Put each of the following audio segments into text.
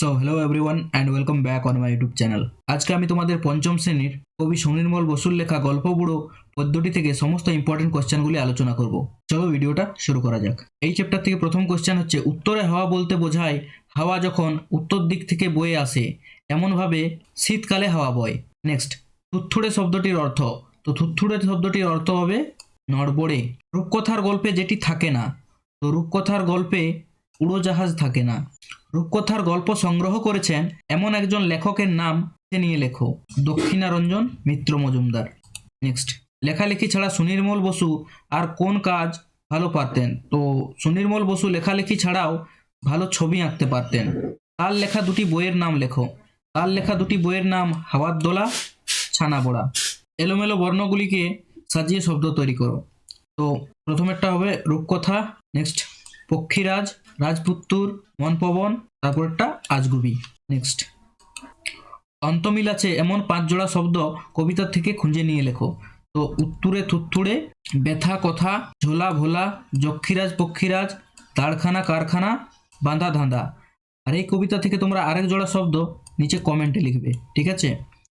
So hello everyone and welcome back on my YouTube channel. আজকে আমি তোমাদের পঞ্চম শ্রেণীর কবি সুনির্মল বসুর লেখা গল্প বুড়ো পদ্যটি থেকে সমস্ত ইম্পর্টেন্ট কোশ্চেনগুলি আলোচনা করব। চলো ভিডিওটা শুরু করা যাক। এই চ্যাপ্টার থেকে প্রথম কোশ্চেন হচ্ছে, উত্তরে হাওয়া বলতে বোঝায় হাওয়া যখন উত্তর দিক থেকে বয়ে আসে, এমনভাবে শীতকালে হাওয়া বয়। নেক্সট, থুত্থুড়ে শব্দটির অর্থ। তো থুত্থুড়ে শব্দটির অর্থ হবে নড়বড়ে। রূপকথার গল্পে যেটি থাকে না, তো রূপকথার গল্পে উড়োজাহাজ থাকে না। রূপকথার গল্প সংগ্রহ করেছেন এমন একজন লেখকের নাম নিয়ে লেখো। দক্ষিণারঞ্জন মিত্র মজুমদার। নেক্সট, লেখালেখি ছাড়া সুনির্মল বসু আর কোন কাজ ভালো পারতেন? তো সুনির্মল বসু লেখালেখি ছাড়াও ভালো ছবি আঁকতে পারতেন। তার লেখা দুটি বইয়ের নাম লেখো। তার লেখা দুটি বইয়ের নাম হাওয়ার দোলা, ছানাবড়া। এলোমেলো বর্ণগুলিকে সাজিয়ে শব্দ তৈরি করো। তো প্রথমেরটা হবে রূপকথা, নেক্সট পক্ষীরাজ, রাজপুত্তুর, মনপবন, তারপরটা আজগুবি। নেক্সট, অন্তমিল আছে এমন 5 জোড়া শব্দ কবিতার থেকে খুঁজে নিয়ে লেখো। তো উত্তুরে থুত্থুড়ে, ব্যথা কথা, ঝোলা ভোলা, যক্ষীরাজ পক্ষীরাজ, দাড়খানা কারখানা, বাঁধা ধাঁধা। আর এই কবিতা থেকে তোমরা আরেক জোড়া শব্দ নিচে কমেন্টে লিখবে, ঠিক আছে?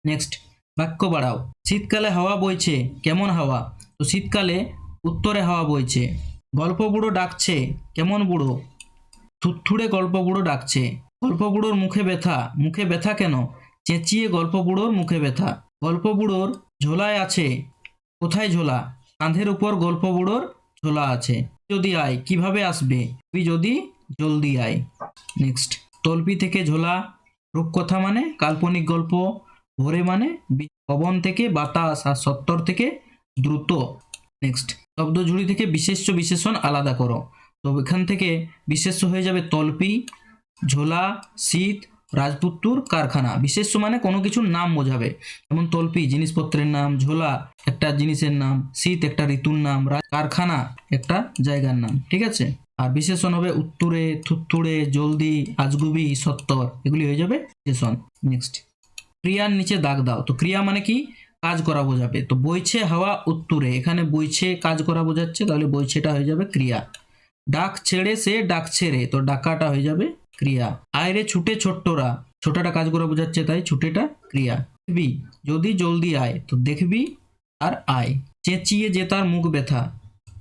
নেক্সট, বাক্য বাড়াও। শীতকালে হাওয়া বইছে, কেমন হাওয়া? তো শীতকালে উত্তরে হাওয়া বইছে। গল্প বুড়ো ডাকছে, কেমন বুড়ো? থুত্থুড়ে গল্প বুড়ো ডাকছে। গল্প বুড়োর মুখে ব্যথা, মুখে ব্যথা কেন? চেঁচিয়ে গল্প বুড়োর মুখে ব্যথা। গল্প বুড়োর ঝোলায় আছে, কোথায় ঝোলা? কাঁধের উপর গল্প বুড়োর ঝোলা আছে। যদি আয়, কিভাবে আসবে? তুই যদি জলদি আয়। নেক্সট, তল্পি থেকে ঝোলা। রূপকথা মানে কাল্পনিক গল্প, ভোরে মানে পবন থেকে বাতাস, আর সত্তর থেকে দ্রুত। নেক্সট, শব্দঝুড়ি থেকে বিশেষ্য বিশেষণ আলাদা করো। তো এখান থেকে বিশেষ্য হয়ে যাবে তল্পি, ঝোলা, শীত, রাজপুত্তুর, কারখানা। বিশেষ্য মানে কোনো কিছুর নাম বোঝাবে, যেমন তল্পি জিনিসপত্রের নাম, ঝোলা একটা জিনিসের নাম, শীত একটা ঋতুর নাম, কারখানা একটা জায়গার নাম, ঠিক আছে? আর বিশেষণ হবে উত্তুরে, থুত্থুড়ে, জলদি, আজগুবি, সত্তর, এগুলি হয়ে যাবে বিশেষণ। নেক্সট, ক্রিয়ার নিচে দাগ দাও। তো ক্রিয়া মানে কি? কাজ করা বোঝাবে। তো বইছে হাওয়া উত্তুরে, এখানে বইছে কাজ করা বোঝাচ্ছে, তাহলে বইছেটা হয়ে যাবে ক্রিয়া। ডাক ছেড়ে সে ডাকছে রে, তো ডাকাটা হয়ে যাবে ক্রিয়া। আয় রে ছুটে ছোট্টরা, ছোটাটা কাজ করা বোঝাচ্ছে, তাই ছুটেটা ক্রিয়া। দেখবি যদি জলদি আয়, তো দেখবি আর আয়। চেঁচিয়ে যে তার মুখ ব্যথা,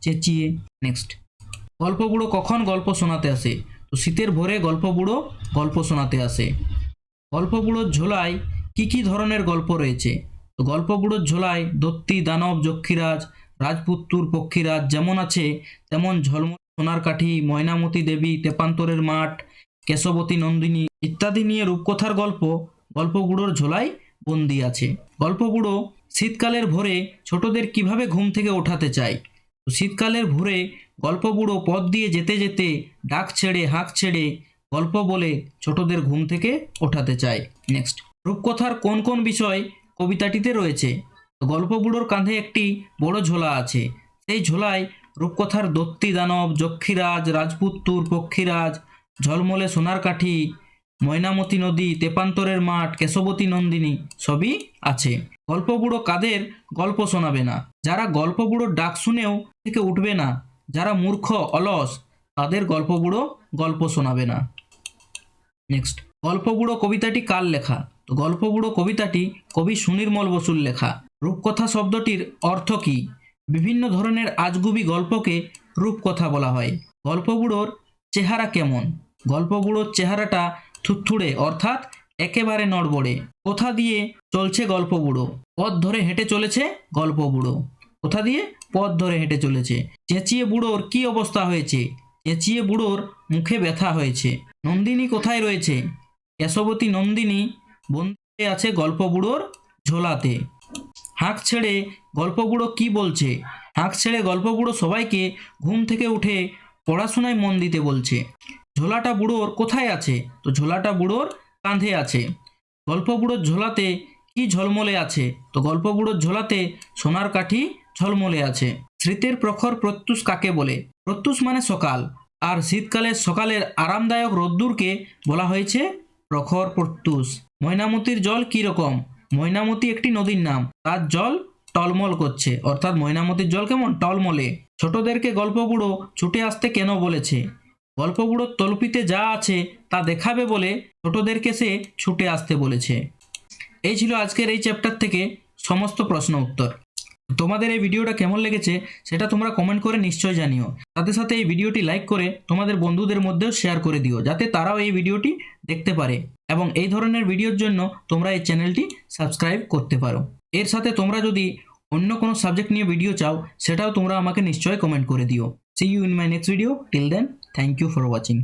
চেঁচিয়ে। নেক্সট, গল্প বুড়ো কখন গল্প শোনাতে আসে? তো শীতের ভোরে গল্প বুড়ো গল্প শোনাতে আসে। গল্প বুড়োর ঝোলায় কি কি ধরনের গল্প রয়েছে? তো গল্প বুড়োর ঝোলায় দত্তি, দানব, যক্ষীরাজ, রাজপুত্তুর, পক্ষীরাজ যেমন আছে তেমন ঝলমল সোনার কাঠি, ময়নামতি দেবী, তেপান্তরের মাঠ, কেশবতী নন্দিনী ইত্যাদি নিয়ে রূপকথার গল্প গল্প বুড়োর ঝোলায় বন্দি আছে। গল্প বুড়ো শীতকালের ভোরে ছোটদের কিভাবে ঘুম থেকে ওঠাতে চায়? তো শীতকালের ভোরে গল্প বুড়ো পথ দিয়ে যেতে যেতে ডাক ছেড়ে হাঁক ছেড়ে গল্প বলে ছোটদের ঘুম থেকে ওঠাতে চায়। নেক্সট, রূপকথার কোন কোন বিষয় কবিতাটিতে রয়েছে? তো গল্প বুড়োর কাঁধে একটি বড় ঝোলা আছে, সেই ঝোলায় রূপকথার দত্তি, দানব, যক্ষীরাজ, রাজপুত্তুর, পক্ষীরাজ, ঝলমলে সোনার কাঠি, ময়নামতি নদী, তেপান্তরের মাঠ, কেশবতী নন্দিনী সবই আছে। গল্প বুড়ো কাদের গল্প শোনাবে না? যারা গল্প বুড়োর ডাক শুনেও থেকে উঠবে না, যারা মূর্খ অলস, তাদের গল্প বুড়ো গল্প শোনাবে না। নেক্সট, গল্প বুড়ো কবিতাটি কার লেখা? তো গল্প বুড়ো কবিতাটি কবি সুনির্মল বসুর লেখা। রূপকথা শব্দটির অর্থ কি? বিভিন্ন ধরনের আজগুবি গল্পকে রূপকথা বলা হয়। গল্প বুড়োর চেহারা কেমন? গল্প বুড়োর চেহারাটা থুত্থুড়ে, অর্থাৎ একেবারে নড়বড়ে। কোথা দিয়ে চলছে গল্প বুড়ো? পথ ধরে হেঁটে চলেছে গল্প বুড়ো। কোথা দিয়ে? পথ ধরে হেঁটে চলেছে। চেঁচিয়ে বুড়োর কি অবস্থা হয়েছে? চেঁচিয়ে বুড়োর মুখে ব্যথা হয়েছে। নন্দিনী কোথায় রয়েছে? কেশবতী নন্দিনী বন্দি আছে গল্প বুড়োর ঝোলাতে। হাঁক ছেড়ে গল্প বুড়ো কি বলছে? হাঁক ছেড়ে গল্প বুড়ো সবাইকে ঘুম থেকে উঠে পড়াশোনায় মন দিতে বলছে। ঝোলাটা বুড়োর কোথায় আছে? তো ঝোলাটা বুড়োর কাঁধে আছে। গল্প বুড়োর ঝোলাতে কি ঝলমলে আছে? তো গল্প বুড়োর ঝোলাতে সোনার কাঠি ঝলমলে আছে। শীতের প্রখর প্রত্যুষ কাকে বলে? প্রত্যুষ মানে সকাল, আর শীতকালের সকালের আরামদায়ক রোদ্দুরকে বলা হয়েছে প্রখর প্রত্যুষ। ময়নামতির জল কি রকম? ময়নামতি একটি নদীর নাম, তার জল টলমল করছে, অর্থাৎ ময়নামতির জল কেমন? টলমলে। ছোটদেরকে গল্প বুড়ো ছুটে আসতে কেন বলেছে? গল্প বুড়োর তলপিতে যা আছে তা দেখাবে বলে ছোটদেরকে সে ছুটে আসতে বলেছে। এই ছিল আজকের এই চ্যাপ্টার থেকে সমস্ত প্রশ্ন উত্তর। তোমাদের এই ভিডিওটা কেমন লেগেছে সেটা তোমরা কমেন্ট করে নিশ্চয় জানিও। সাথে সাথে এই ভিডিওটি লাইক করে তোমাদের বন্ধুদের মধ্যেও শেয়ার করে দিও, যাতে তারাও এই ভিডিওটি দেখতে পারে এবং এই ধরনের ভিডিওর জন্য তোমরা এই চ্যানেলটি সাবস্ক্রাইব করতে পারো। এর সাথে তোমরা যদি অন্য কোনো সাবজেক্ট নিয়ে ভিডিও চাও সেটাও তোমরা আমাকে নিশ্চয় কমেন্ট করে দিও। See you in my next video. Till then, thank you for watching.